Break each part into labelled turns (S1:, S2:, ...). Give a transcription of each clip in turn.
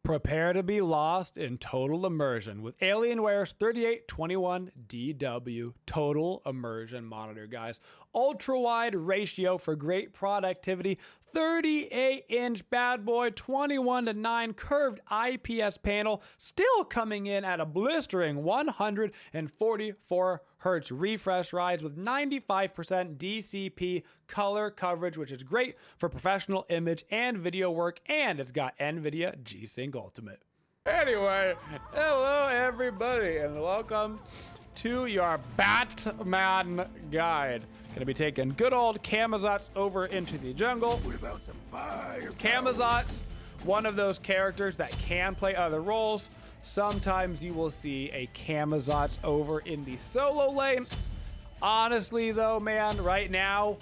S1: Prepare to be lost in total immersion with Alienware's 3821 DW Total Immersion Monitor, guys. Ultra wide ratio for great productivity, 38-inch bad boy, 21:9 curved IPS panel, still coming in at a blistering 144 hertz refresh rates with 95% DCP color coverage, which is great for professional image and video work, and it's got NVIDIA G-Sync Ultimate. Anyway, hello everybody, and welcome to your Batman guide. Gonna be taking good old Camazotz over into the jungle. Camazotz, one of those characters that can play other roles. Sometimes you will see a Camazotz over in the solo lane. Honestly though, man, right now,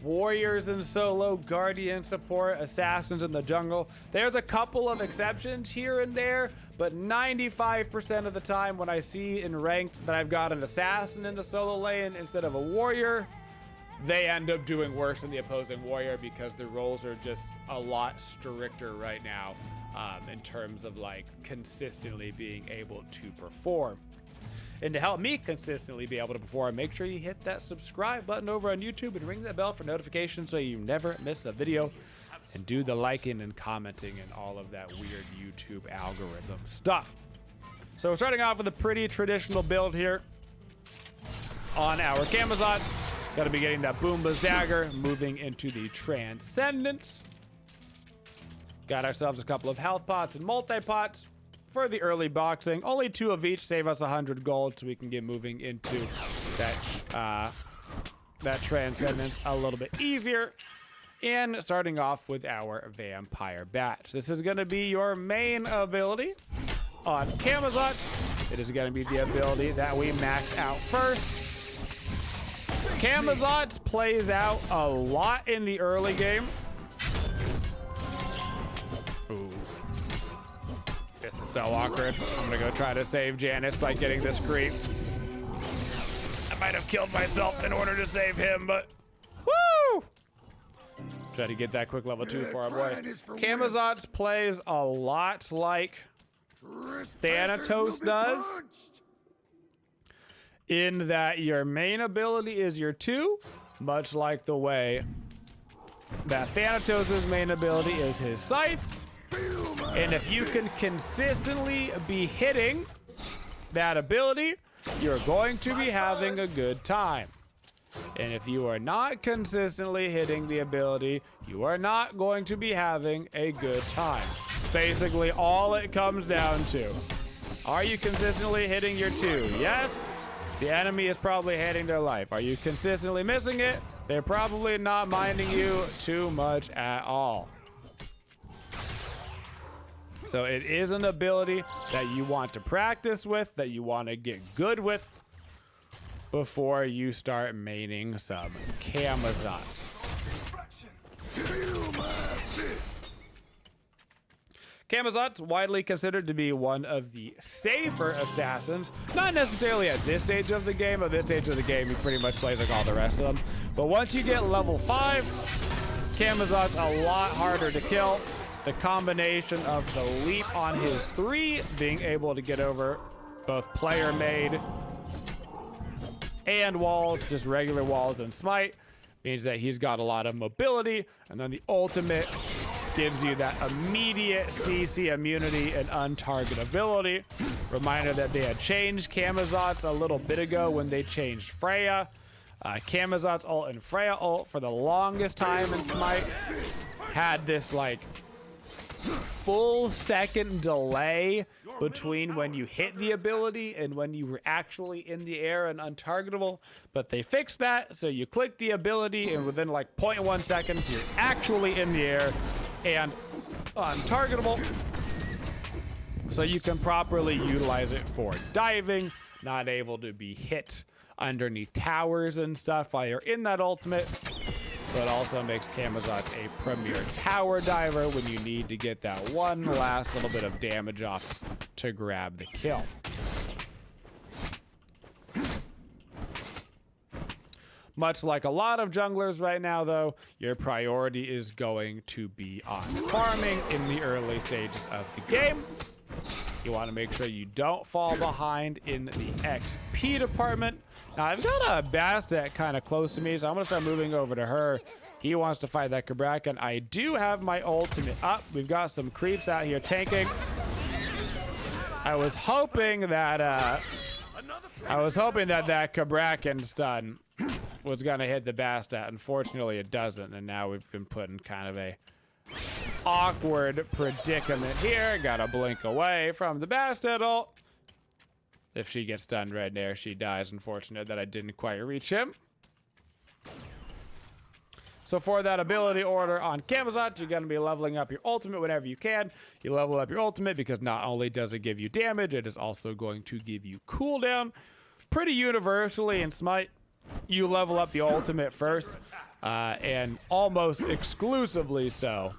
S1: warriors in solo, guardian support, assassins in the jungle. There's a couple of exceptions here and there, but 95% of the time when I see in ranked that I've got an assassin in the solo lane instead of a warrior, they end up doing worse than the opposing warrior because the roles are just a lot stricter right now in terms of like consistently being able to perform. And to help me consistently be able to perform, make sure you hit that subscribe button over on YouTube and ring that bell for notifications so you never miss a video. And do the liking and commenting and all of that weird YouTube algorithm stuff. So we're starting off with a pretty traditional build here on our Camazotz. Got to be getting that Boomba's Dagger, moving into the Transcendence. Got ourselves a couple of health pots and multi-pots for the early boxing. Only 2 of each, save us 100 gold so we can get moving into that Transcendence a little bit easier. And starting off with our Vampire Bat. This is going to be your main ability on Camazotz. It is going to be the ability that we max out first. Camazotz plays out a lot in the early game. Ooh. This is so awkward. I'm gonna go try to save Janice by getting this creep. I might have killed myself in order to save him, but woo! Try to get that quick level 2 for our boy. Camazotz plays a lot like Thanatos does, in that your main ability is your 2, much like the way that Thanatos' main ability is his Scythe. And if you can consistently be hitting that ability, you're going to be having a good time. And if you are not consistently hitting the ability, you are not going to be having a good time. Basically all it comes down to. Are you consistently hitting your 2? Yes. The enemy is probably hating their life. Are you consistently missing it? They're probably not minding you too much at all. So it is an ability that you want to practice with, that you want to get good with before you start maining some Camazotz. Camazotz, widely considered to be one of the safer assassins, not necessarily at this stage of the game. At this stage of the game, he pretty much plays like all the rest of them. But once you get level 5, Camazotz a lot harder to kill. The combination of the leap on his 3, being able to get over both player-made and walls, just regular walls and smite, means that he's got a lot of mobility. And then the ultimate gives you that immediate CC immunity and untargetability. Reminder that they had changed Camazotz a little bit ago when they changed Freya. Camazotz ult and Freya ult for the longest time in Smite had this like full second delay between when you hit the ability and when you were actually in the air and untargetable, but they fixed that, so you click the ability and within like 0.1 seconds you're actually in the air and untargetable, so you can properly utilize it for diving, not able to be hit underneath towers and stuff while you're in that ultimate. So it also makes Camazotz a premier tower diver when you need to get that one last little bit of damage off to grab the kill. Much like a lot of junglers right now, though, your priority is going to be on farming in the early stages of the game. You want to make sure you don't fall behind in the XP department. Now, I've got a Bastet kind of close to me, so I'm going to start moving over to her. He wants to fight that Cabrakan. I do have my ultimate up. We've got some creeps out here tanking. I was hoping that that Cabrakan stun was gonna hit the Bastet. Unfortunately, it doesn't, and now we've been put in kind of a awkward predicament here. Gotta blink away from the Bastet ult. If she gets stunned right there, she dies. Unfortunate that I didn't quite reach him. So for that ability order on Camazotz, you're going to be leveling up your ultimate whenever you can. You level up your ultimate because not only does it give you damage, it is also going to give you cooldown. Pretty universally in Smite, you level up the ultimate first, and almost exclusively so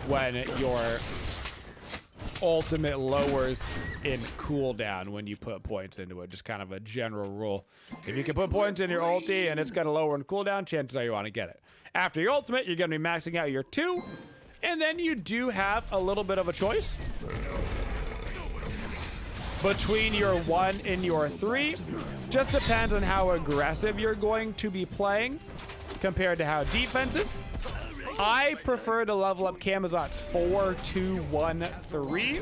S1: when your ultimate lowers in cooldown when you put points into it. Just kind of a general rule. If you can put points in your ulti and it's going to lower in cooldown, chances are you want to get it. After your ultimate, you're going to be maxing out your 2, and then you do have a little bit of a choice between your 1 and your 3. Just depends on how aggressive you're going to be playing compared to how defensive. I prefer to level up Camazotz 4, 2, 1, 3,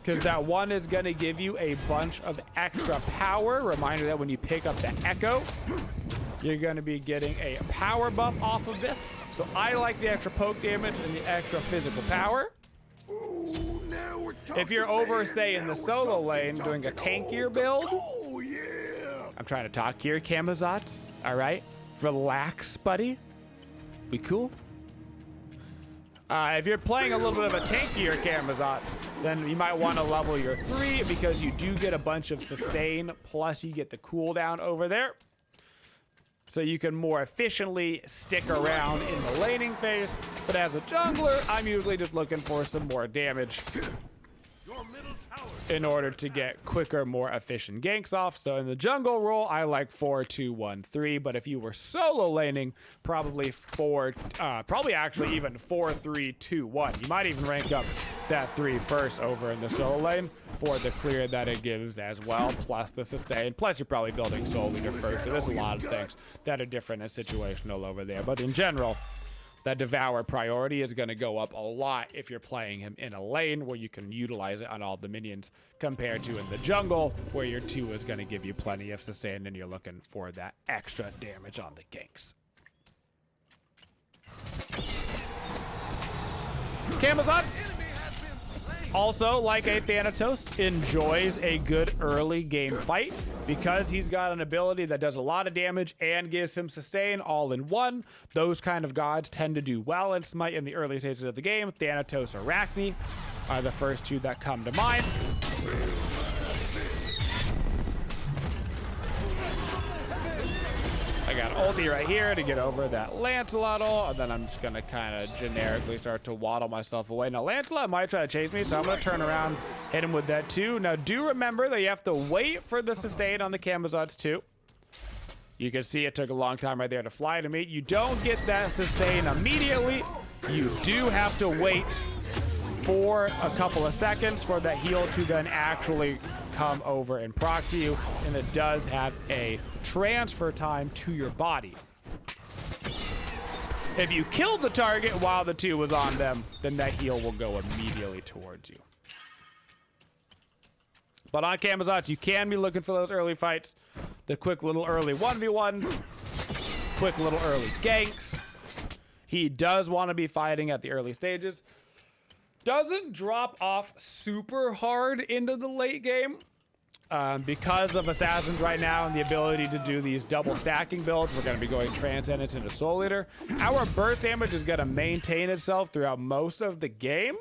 S1: because that 1 is going to give you a bunch of extra power. Reminder that when you pick up the Echo, you're going to be getting a power buff off of this. So I like the extra poke damage and the extra physical power.
S2: Ooh,
S1: if you're over, say, in the solo lane doing a tankier build, I'm trying to talk here, Camazotz. All right, relax, buddy. We cool? If you're playing a little bit of a tankier Camazotz, then you might want to level your 3 because you do get a bunch of sustain, plus you get the cooldown over there. So you can more efficiently stick around in the laning phase. But as a jungler, I'm usually just looking for some more damage in order to get quicker, more efficient ganks off. So in the jungle role, I like 4, 2, 1, 3. But if you were solo laning, probably actually even 4, 3, 2, 1. You might even rank up that 3 first over in the solo lane for the clear that it gives as well, plus the sustain. Plus you're probably building soul leader first. So there's a lot of things that are different and situational over there. But in general, that Devour priority is going to go up a lot if you're playing him in a lane where you can utilize it on all the minions, compared to in the jungle where your 2 is going to give you plenty of sustain and you're looking for that extra damage on the ganks. Camazotz, also like a Thanatos, enjoys a good early game fight because he's got an ability that does a lot of damage and gives him sustain all in one. Those kind of gods tend to do well in Smite in the early stages of the game. Thanatos, Arachne are the first 2 that come to mind. I got ulti right here to get over that Lancelot ult, and then I'm just gonna kind of generically start to waddle myself away. Now Lancelot might try to chase me, so I'm gonna turn around, hit him with that 2. Now do remember that you have to wait for the sustain on the Camazotz 2. You can see it took a long time right there to fly to me. You don't get that sustain immediately. You do have to wait for a couple of seconds for that heal to then actually come over and proc to you, and it does have a transfer time to your body. If you killed the target while the 2 was on them, then that heal will go immediately towards you. But on Camazotz, you can be looking for those early fights, the quick little early 1v1s, quick little early ganks. He does want to be fighting at the early stages. Doesn't drop off super hard into the late game because of Assassins right now and the ability to do these double stacking builds. We're going to be going Transcendence into Soul Leader. Our burst damage is going to maintain itself throughout most of the game.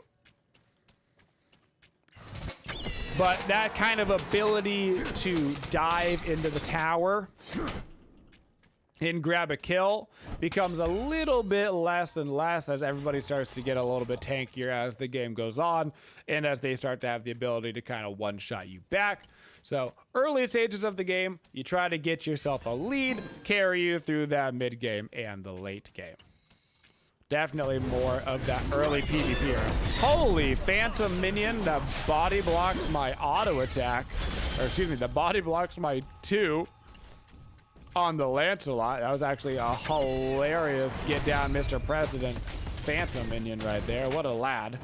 S1: But that kind of ability to dive into the tower in grab a kill becomes a little bit less and less as everybody starts to get a little bit tankier as the game goes on and as they start to have the ability to kind of one-shot you back. So early stages of the game, you try to get yourself a lead, carry you through that mid game and the late game. Definitely more of that early PvP era. Holy phantom minion that body blocks my auto attack, or excuse me, the body blocks my 2 on the Lancelot. That was actually a hilarious get down Mr. President phantom minion right there. What a lad.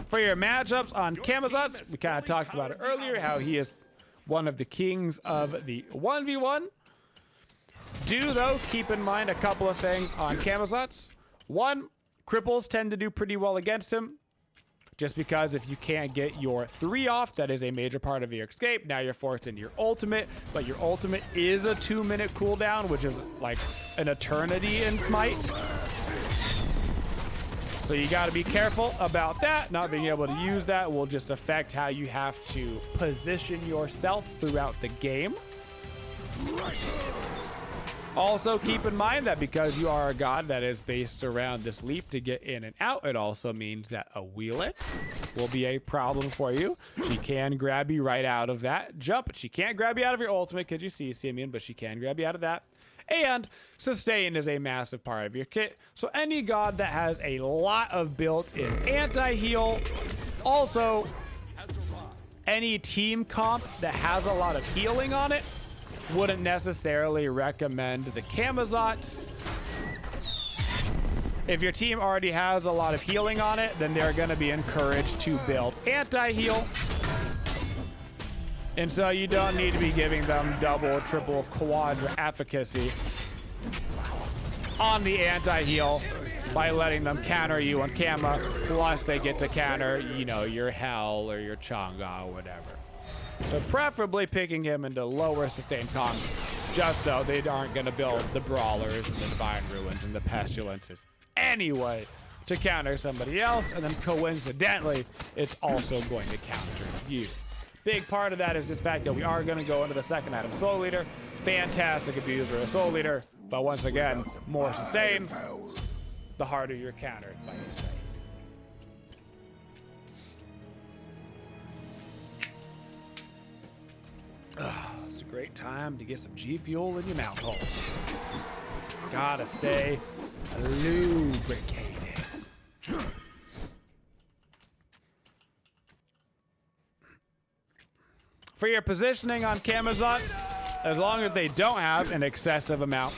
S1: For your matchups on Camazotz, we kind of talked about it earlier, how he is one of the kings of the 1v1. Do, though, keep in mind a couple of things on Camazotz. One, cripples tend to do pretty well against him. Just because if you can't get your 3 off, that is a major part of your escape. Now you're forced into your ultimate, but your ultimate is a 2-minute cooldown, which is like an eternity in Smite. So you got to be careful about that. Not being able to use that will just affect how you have to position yourself throughout the game. Also, keep in mind that because you are a god that is based around this leap to get in and out, it also means that a Wheelix will be a problem for you. She can grab you right out of that jump. She can't grab you out of your ultimate because you see Simeon, but she can grab you out of that. And sustain is a massive part of your kit. So any god that has a lot of built-in anti-heal, also any team comp that has a lot of healing on it, wouldn't necessarily recommend the Camazotz. If your team already has a lot of healing on it, then they're going to be encouraged to build anti-heal. And so you don't need to be giving them double, triple, quadra efficacy on the anti-heal by letting them counter you on Kama, plus they get to counter, you know, your Hell or your Chang'e or whatever. So preferably picking him into lower sustained comps, just so they aren't going to build the Brawlers and the Divine Ruins and the Pestilences anyway to counter somebody else, and then coincidentally, it's also going to counter you. Big part of that is this fact that we are going to go into the second item, Soul Leader. Fantastic abuser of Soul Leader, but once again, more sustain, the harder you're countered by his side. It's a great time to get some G Fuel in your mouth hole. Gotta stay lubricated. For your positioning on Camazotz, as long as they don't have an excessive amount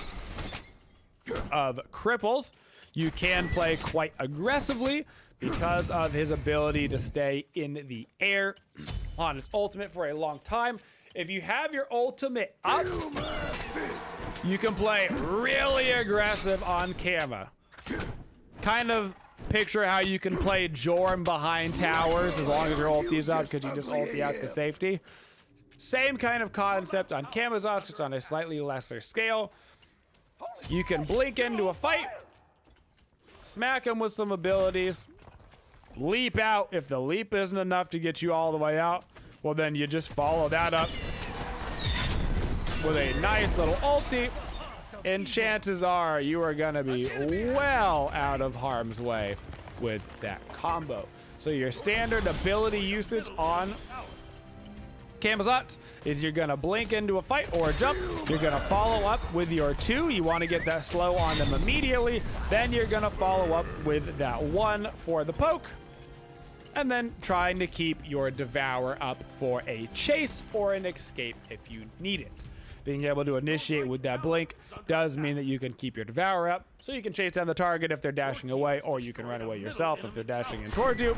S1: of cripples, you can play quite aggressively because of his ability to stay in the air on his ultimate for a long time. If you have your ultimate up, you can play really aggressive on Kama. Kind of picture how you can play Jorm behind towers as long as your ulti's up because you just ulti out the safety. Same kind of concept on Camazotz, just on a slightly lesser scale. You can blink into a fight, smack him with some abilities, leap out. If the leap isn't enough to get you all the way out, well, then you just follow that up with a nice little ulti, and chances are you are going to be well out of harm's way with that combo. So your standard ability usage on Camazotz is you're going to blink into a fight or a jump. You're going to follow up with your 2. You want to get that slow on them immediately. Then you're going to follow up with that 1 for the poke. And then trying to keep your Devour up for a chase or an escape if you need it. Being able to initiate with that blink does mean that you can keep your Devour up, so you can chase down the target if they're dashing away, or you can run away yourself if they're dashing in towards you.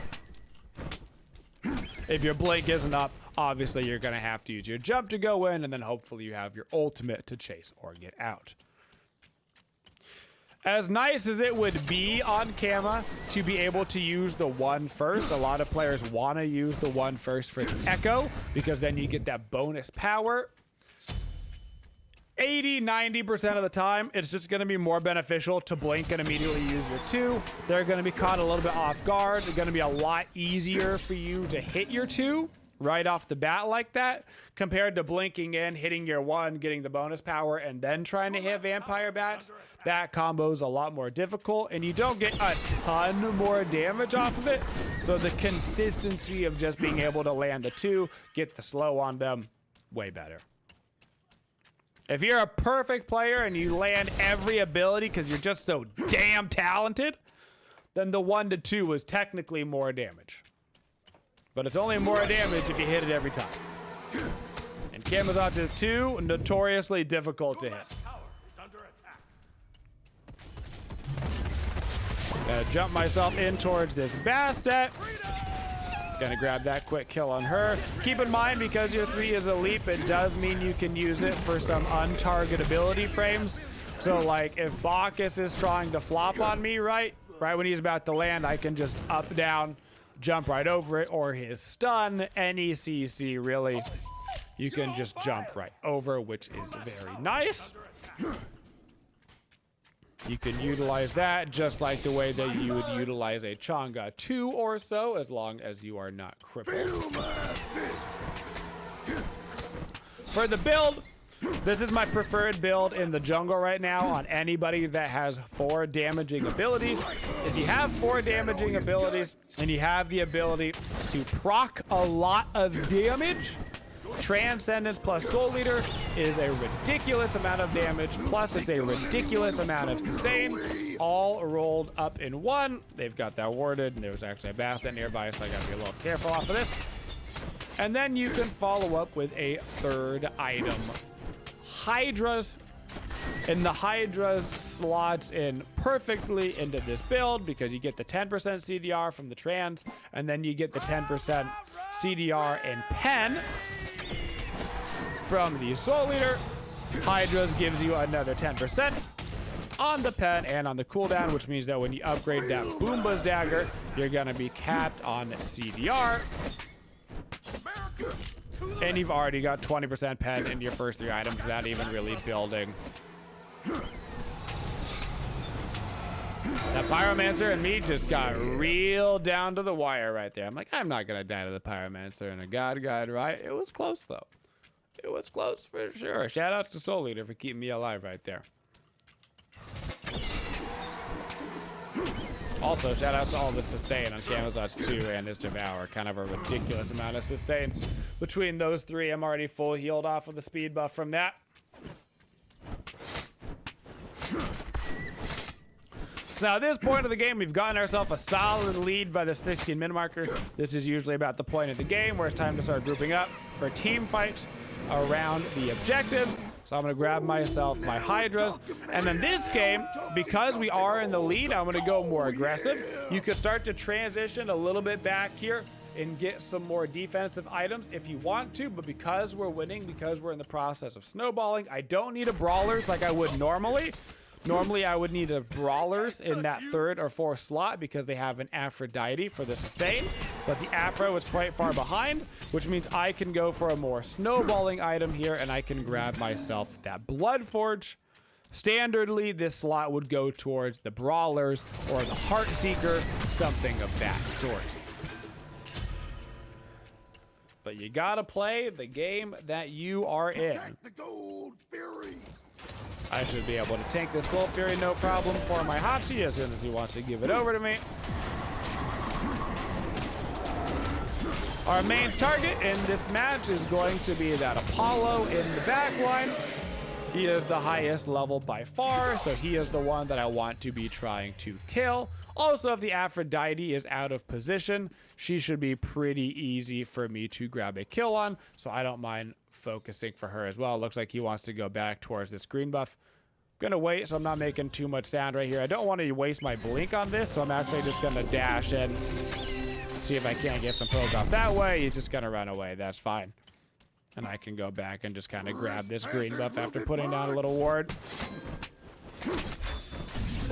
S1: If your blink isn't up, obviously you're going to have to use your jump to go in, and then hopefully you have your ultimate to chase or get out. As nice as it would be on Kama to be able to use the 1 first, a lot of players want to use the 1 first for the Echo because then you get that bonus power. 80-90% of the time, it's just going to be more beneficial to blink and immediately use your 2. They're going to be caught a little bit off guard. It's going to be a lot easier for you to hit your 2 right off the bat like that, compared to blinking in, hitting your 1, getting the bonus power, and then trying to hit vampire bats. That combo is a lot more difficult, and you don't get a ton more damage off of it. So the consistency of just being able to land the 2, get the slow on them, way better. If you're a perfect player and you land every ability because you're just so damn talented, then the 1 to 2 is technically more damage. But it's only more damage if you hit it every time. And Camazotz is 2, notoriously difficult to hit. Gonna jump myself in towards this Bastet. Gonna grab that quick kill on her. Keep in mind, because your 3 is a leap, it does mean you can use it for some untargetability frames. So like if Bacchus is trying to flop on me, right when he's about to land, I can just up, down, jump right over it, or his stun, any CC really. You can just jump right over, which is very nice. You can utilize that just like the way that you would utilize a Chang'e 2 or so, as long as you are not crippled. For the build, this is my preferred build in the jungle right now on anybody that has 4 damaging abilities. If you have 4 damaging abilities and you have the ability to proc a lot of damage, Transcendence plus Soul Leader is a ridiculous amount of damage, plus it's a ridiculous amount of sustain, all rolled up in one. They've got that warded, and there's actually a Bastet nearby, so I gotta be a little careful off of this. And then you can follow up with a 3rd item, Hydras. And the Hydras slots in perfectly into this build because you get the 10% CDR from the Trans, and then you get the 10% CDR in Pen from the Soul Leader. Hydras gives you another 10% on the Pen and on the cooldown, which means that when you upgrade that Boomba's Dagger, you're gonna be capped on CDR. And you've already got 20% Pen in your first 3 items without even really building. That Pyromancer and me just got real down to the wire right there. I'm like, I'm not gonna die to the Pyromancer and a God Guide, right? It was close though. It was close for sure. Shout out to Soul Leader for keeping me alive right there. Also, shout out to all the sustain on Camazotz 2 and his Devour. Kind of a ridiculous amount of sustain between those 3. I'm already full healed off of the speed buff from that. So now at this point of the game, we've gotten ourselves a solid lead by the 16 min marker. This is usually about the point of the game where it's time to start grouping up for team fights around the objectives. So I'm gonna grab myself my Hydras. And then this game, because we are in the lead, I'm gonna go more aggressive. You could start to transition a little bit back here and get some more defensive items if you want to, but because we're winning, because we're in the process of snowballing, I don't need a Brawlers like I would normally. Normally, I would need a Brawlers in that 3rd or 4th slot because they have an Aphrodite for the sustain, but the Aphro is quite far behind, which means I can go for a more snowballing item here, and I can grab myself that Bloodforge. Standardly, this slot would go towards the Brawlers or the Heartseeker, something of that sort. But you gotta play the game that you are in. I should be able to tank this Gold Fury no problem for my Hachi as soon as he wants to give it over to me. Our main target in this match is going to be that Apollo in the back line. He is the highest level by far, so he is the one that I want to be trying to kill. Also, if the Aphrodite is out of position, she should be pretty easy for me to grab a kill on, so I don't mind focusing for her as well. Looks like he wants to go back towards this green buff. Gonna wait so I'm not making too much sound right here. I don't want to waste my blink on this, so I'm actually just gonna dash in, see if I can't get some pros off that way. He's just gonna run away. That's fine. And I can go back and just kind of grab this green buff after putting down a little ward.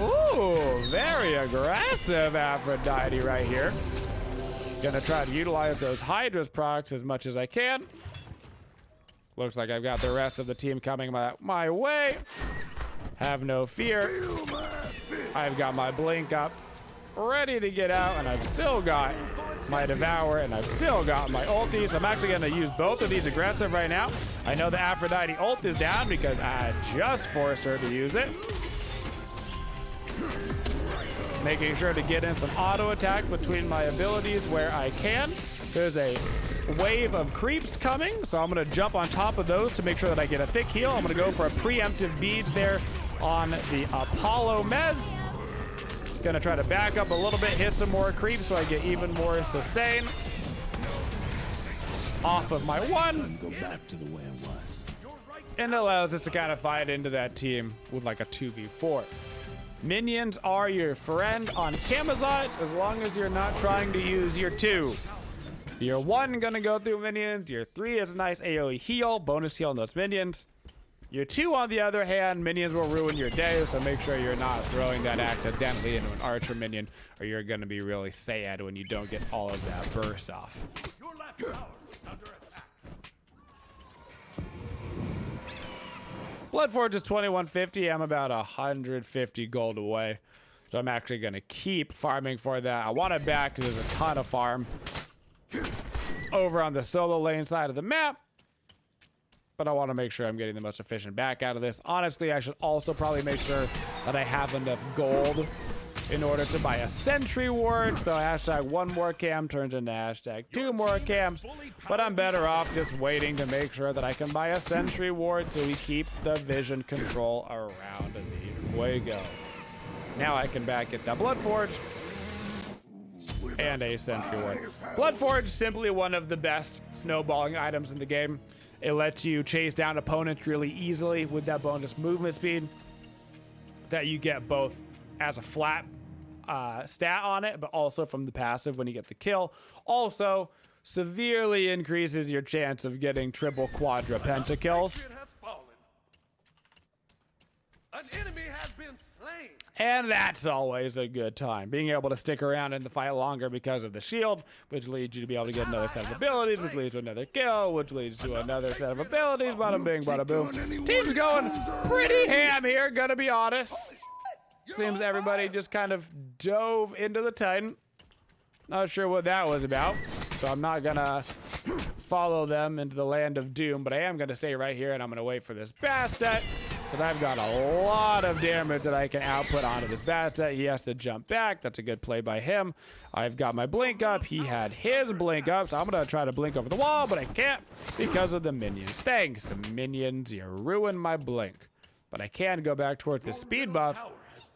S1: Ooh, very aggressive Aphrodite right here. Gonna try to utilize those Hydras procs as much as I can. Looks like I've got the rest of the team coming my way. Have no fear. I've got my blink up, ready to get out, and I've still got my Devour, and I've still got my ultis. I'm actually going to use both of these aggressive right now. I know the Aphrodite ult is down because I just forced her to use it. Making sure to get in some auto attack between my abilities where I can. There's a wave of creeps coming, so I'm going to jump on top of those to make sure that I get a thick heal. I'm going to go for a preemptive beads there on the Apollo Mez. Gonna try to back up a little bit, hit some more creeps so I get even more sustain. Off of my one.
S2: Go back to the way it was.
S1: And allows us to kind of fight into that team with like a 2v4. Minions are your friend on Camazotz as long as you're not trying to use your 2. Your 1 gonna go through minions. Your 3 is a nice AoE heal, bonus heal on those minions. Your 2, on the other hand, minions will ruin your day, so make sure you're not throwing that accidentally into an archer minion, or you're going to be really sad when you don't get all of that burst off.
S3: Your left tower is under attack.
S1: Bloodforge is 2150. I'm about 150 gold away, so I'm actually going to keep farming for that. I want it back because there's a ton of farm over on the solo lane side of the map. But I want to make sure I'm getting the most efficient back out of this. Honestly, I should also probably make sure that I have enough gold in order to buy a sentry ward. So hashtag 1 more cam turns into hashtag 2 more cams. But I'm better off just waiting to make sure that I can buy a sentry ward so we keep the vision control around the Fuego. Now I can back get that Bloodforge and a sentry ward. Bloodforge, simply one of the best snowballing items in the game. It lets you chase down opponents really easily with that bonus movement speed that you get both as a flat stat on it, but also from the passive when you get the kill. Also, severely increases your chance of getting triple, quadra, pentakills.
S3: An enemy has been slain.
S1: And that's always a good time. Being able to stick around in the fight longer because of the shield, which leads you to be able to get another set of abilities, which leads to another kill, which leads to another set of abilities. Bada bing, bada boom. Team's going pretty ham here, gonna be honest. Seems everybody just kind of dove into the Titan. Not sure what that was about, so I'm not gonna follow them into the land of doom, but I am gonna stay right here and I'm gonna wait for this Bastet. Because I've got a lot of damage that I can output onto this Bastet. He has to jump back. That's a good play by him. I've got my blink up. He had his blink up. So I'm going to try to blink over the wall, but I can't because of the minions. Thanks, minions. You ruined my blink. But I can go back towards the speed buff.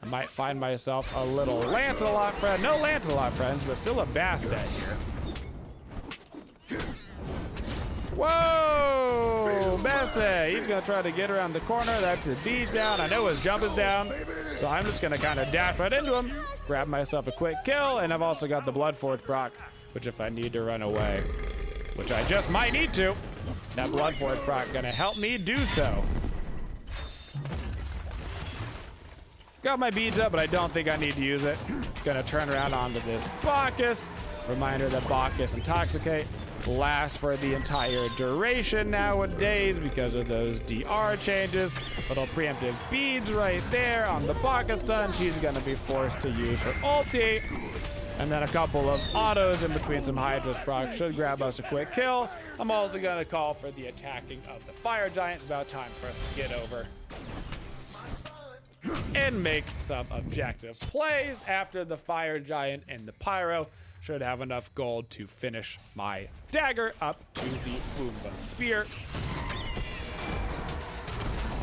S1: I might find myself a little Lancelot friend. No Lancelot friends, but still a Bastet here. Whoa! Bessie! He's gonna try to get around the corner. That's his beat down. I know his jump is down. So I'm just gonna kind of dash right into him, grab myself a quick kill, and I've also got the Bloodforge proc, which if I need to run away, which I just might need to, that Bloodforge proc gonna help me do so. Got my beads up, but I don't think I need to use it. Gonna turn around onto this Bacchus. Reminder that Bacchus Intoxicate lasts for the entire duration nowadays because of those DR changes. Little preemptive beads right there on the Bacchus stun. She's gonna be forced to use her ulti. And then a couple of autos in between some Hydra's proc should grab us a quick kill. I'm also gonna call for the attacking of the Fire Giant. It's about time for us to get over and make some objective plays after the Fire Giant and the Pyro. Should have enough gold to finish my dagger up to the Boomba Spear.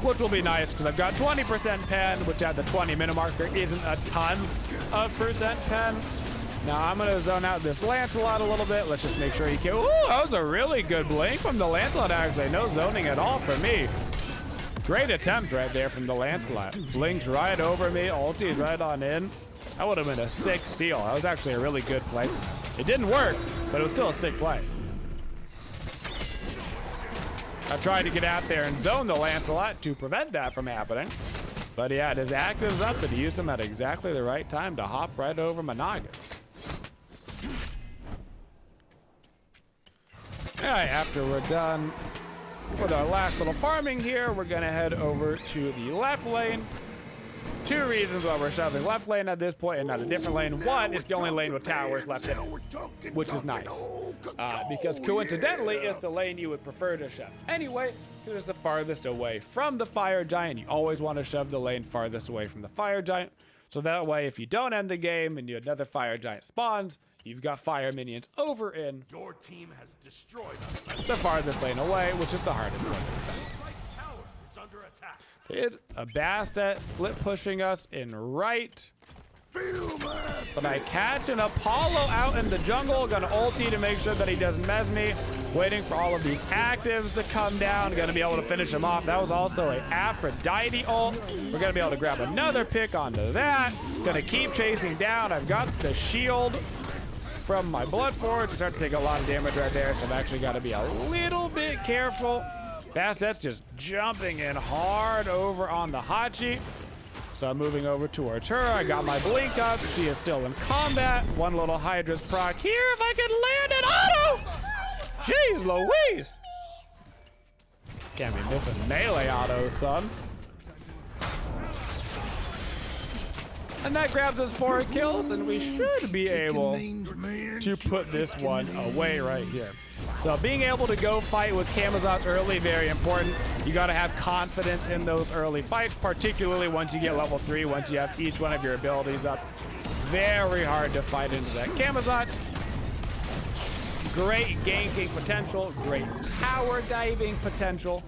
S1: Which will be nice because I've got 20% pen, which at the 20 minute marker isn't a ton of percent pen. Now I'm gonna zone out this Lancelot a little bit. Let's just make sure he can. Ooh, that was a really good blink from the Lancelot actually. No zoning at all for me. Great attempt right there from the Lancelot. Blinks right over me, ulti's right on in. That would have been a sick steal. That was actually a really good play. It didn't work, but it was still a sick play. I tried to get out there and zone the Lancelot to prevent that from happening. But he had his actives up and he used them at exactly the right time to hop right over my noggin. Alright, after we're done with our last little farming here, we're gonna head over to the left lane Two reasons why we're shoving left lane at this point and not a different lane. One, it's the only lane with towers left in it, which is nice. Because coincidentally, it's the lane you would prefer to shove. Anyway, it is the farthest away from the fire giant. You always want to shove the lane farthest away from the fire giant. So that way, if you don't end the game and another fire giant spawns, you've got fire minions over in
S3: Your team has destroyed
S1: the farthest lane away, which is the hardest one to defend.
S3: right tower is under attack.
S1: There's a Bastet split pushing us in right. But I catch an Apollo out in the jungle. Gonna ulti to make sure that he doesn't mess me. Waiting for all of these actives to come down. Gonna be able to finish him off. That was also a Aphrodite ult. We're gonna be able to grab another pick onto that. Gonna keep chasing down. I've got the shield from my Blood Forge to start to take a lot of damage right there. So I've actually got to be a little bit careful. That's just jumping in hard over on the Hachi. So I'm moving over towards her. I got my blink up. She is still in combat. One little Hydra's proc here. If I can land an auto! Jeez Louise! Can't be missing melee autos, son. And that grabs us 4 kills, and we should be able to put this one away right here. So being able to go fight with Camazotz early, very important. You got to have confidence in those early fights, particularly once you get level 3, once you have each one of your abilities up. Very hard to fight into that Camazotz. Great ganking potential, great tower diving potential.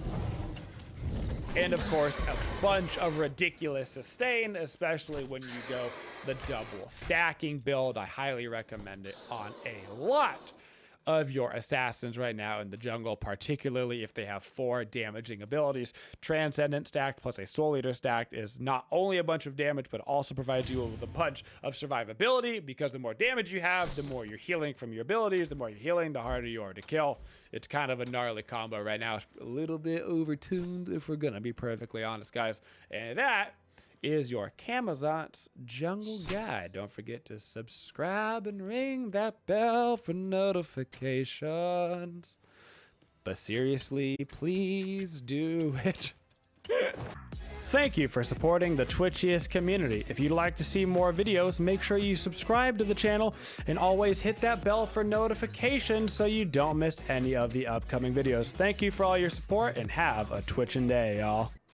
S1: And of course, a bunch of ridiculous sustain, especially when you go the double stacking build. I highly recommend it on a lot of your assassins right now in the jungle, particularly if they have 4 damaging abilities. Transcendent stacked plus a Soul Eater stacked is not only a bunch of damage, but also provides you with a bunch of survivability, because the more damage you have, the more you're healing from your abilities. The more you're healing, the harder you are to kill. It's kind of a gnarly combo right now. It's a little bit overtuned, if we're gonna be perfectly honest, guys. And that is your Camazotz Jungle Guide. Don't forget to subscribe and ring that bell for notifications. But seriously, please do it. Thank you for supporting the Twitchiest community. If you'd like to see more videos, make sure you subscribe to the channel and always hit that bell for notifications so you don't miss any of the upcoming videos. Thank you for all your support and have a twitching day, y'all.